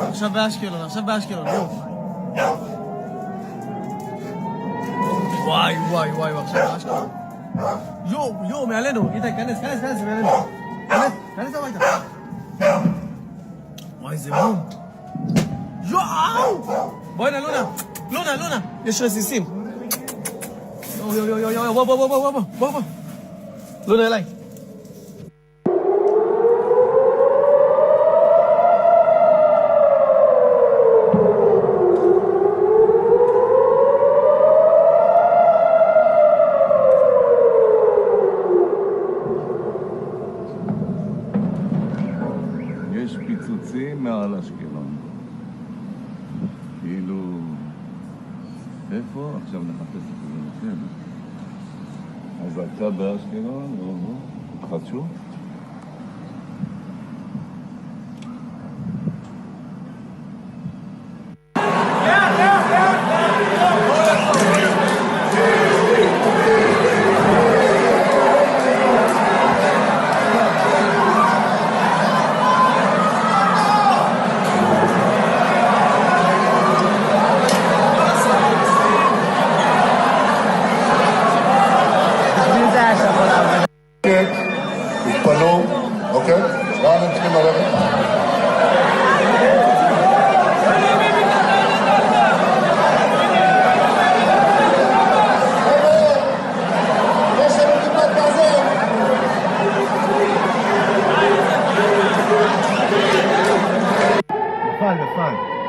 עכשיו באשקלון, עכשיו באשקלון, יואו. וואי, וואי, וואי, עכשיו באשקלון. יואו, מעלינו. איתי, כנס, מעלינו. כנס הביתה. וואי, זה בום. יואו! בוא הנה, לונה. יש רסיסים. יואו, בוא. לונה, אליי. יש פיצוצים מעל אשקלון. כאילו... איפה? עכשיו נחפש את זה לכם. אז אתה באשקלון, חדשו? תתפנו, אוקיי? לאן הם צריכים ללכת? נפל.